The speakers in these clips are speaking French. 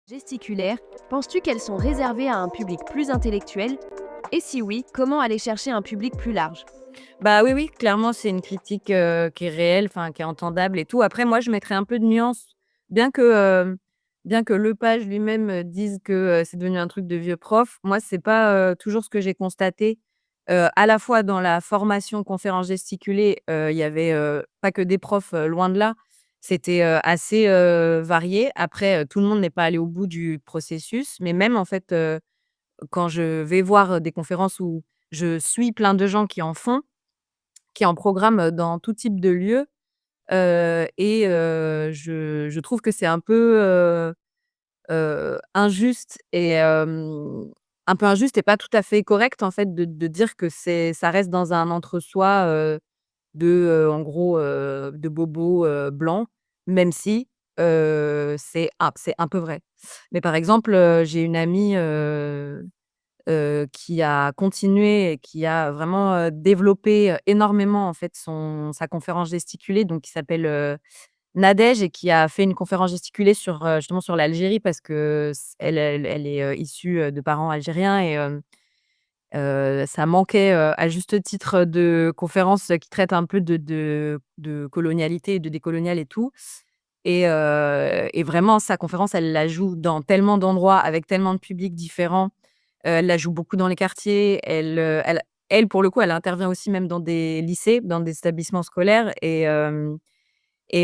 Gesticulaires, penses-tu qu'elles sont réservées à un public plus intellectuel? Et si oui, comment aller chercher un public plus large? Bah, oui, oui, clairement, c'est une critique, qui est réelle, enfin, qui est entendable et tout. Après, moi, je mettrais un peu de nuance, bien que, bien que Lepage lui-même, dise que, c'est devenu un truc de vieux prof. Moi, c'est pas, toujours ce que j'ai constaté. À la fois dans la formation conférence gesticulée, il y avait, pas que des profs, loin de là. C'était, assez, varié. Après, tout le monde n'est pas allé au bout du processus, mais même, en fait, quand je vais voir, des conférences où je suis plein de gens qui en font, qui en programme, dans tout type de lieux, je trouve que c'est un peu, injuste et un peu injuste et pas tout à fait correct, en fait, de dire que ça reste dans un entre-soi, de, en gros, de bobos, blancs, même si, c'est un peu vrai. Mais par exemple, j'ai une amie, qui a continué et qui a vraiment, développé, énormément en fait sa conférence gesticulée, donc qui s'appelle, Nadège, et qui a fait une conférence gesticulée sur, justement sur l'Algérie parce que elle est, issue, de parents algériens et ça manquait, à juste titre, de conférences qui traitent un peu de colonialité et de décolonial et tout, et vraiment sa conférence, elle la joue dans tellement d'endroits avec tellement de publics différents. Elle la joue beaucoup dans les quartiers. Elle, pour le coup, elle intervient aussi même dans des lycées, dans des établissements scolaires, et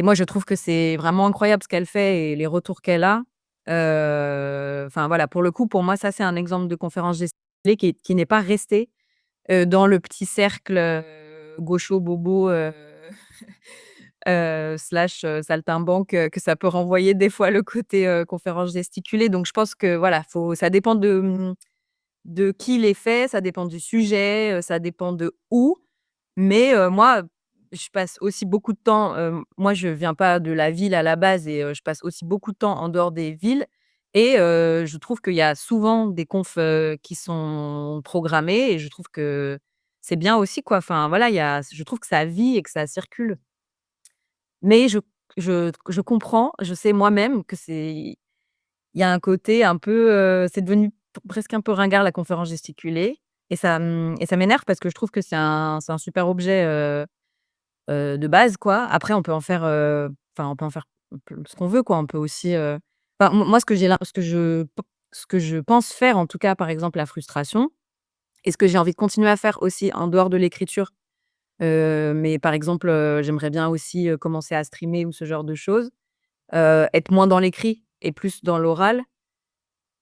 moi, je trouve que c'est vraiment incroyable ce qu'elle fait et les retours qu'elle a. Enfin, voilà, pour le coup, pour moi, ça, c'est un exemple de conférence gesticulée qui n'est pas resté, dans le petit cercle, gaucho bobo, slash, saltimbanque, que ça peut renvoyer des fois le côté, conférence gesticulée. Donc je pense que voilà, faut ça dépend de qui les fait, ça dépend du sujet, ça dépend de où. Mais moi, je passe aussi beaucoup de temps, moi je viens pas de la ville à la base, et je passe aussi beaucoup de temps en dehors des villes, et je trouve qu'il y a souvent des confs, qui sont programmées, et je trouve que c'est bien aussi, quoi. Enfin voilà, je trouve que ça vit et que ça circule. Mais je comprends, je sais moi-même que il y a un côté un peu, c'est devenu presque un peu ringard, la conférence gesticulée, et ça m'énerve parce que je trouve que c'est un super objet, de base, quoi. Après on peut en faire, enfin on peut en faire ce qu'on veut, quoi. On peut aussi, enfin moi ce que je pense faire, en tout cas, par exemple la frustration, et ce que j'ai envie de continuer à faire aussi en dehors de l'écriture, mais par exemple, j'aimerais bien aussi, commencer à streamer ou ce genre de choses, être moins dans l'écrit et plus dans l'oral.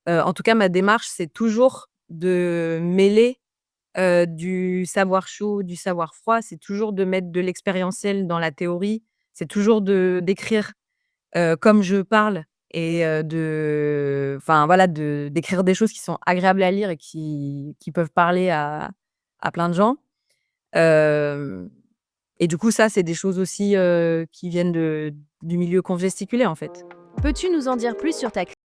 En tout cas, ma démarche, c'est toujours de mêler, du savoir chaud, du savoir froid. C'est toujours de mettre de l'expérientiel dans la théorie. C'est toujours d'écrire, comme je parle, et enfin voilà, d'écrire des choses qui sont agréables à lire et qui peuvent parler à plein de gens. Hem et du coup, ça, c'est des choses aussi, qui viennent du milieu conf gesticulé, en fait. Peux-tu nous en dire plus sur ta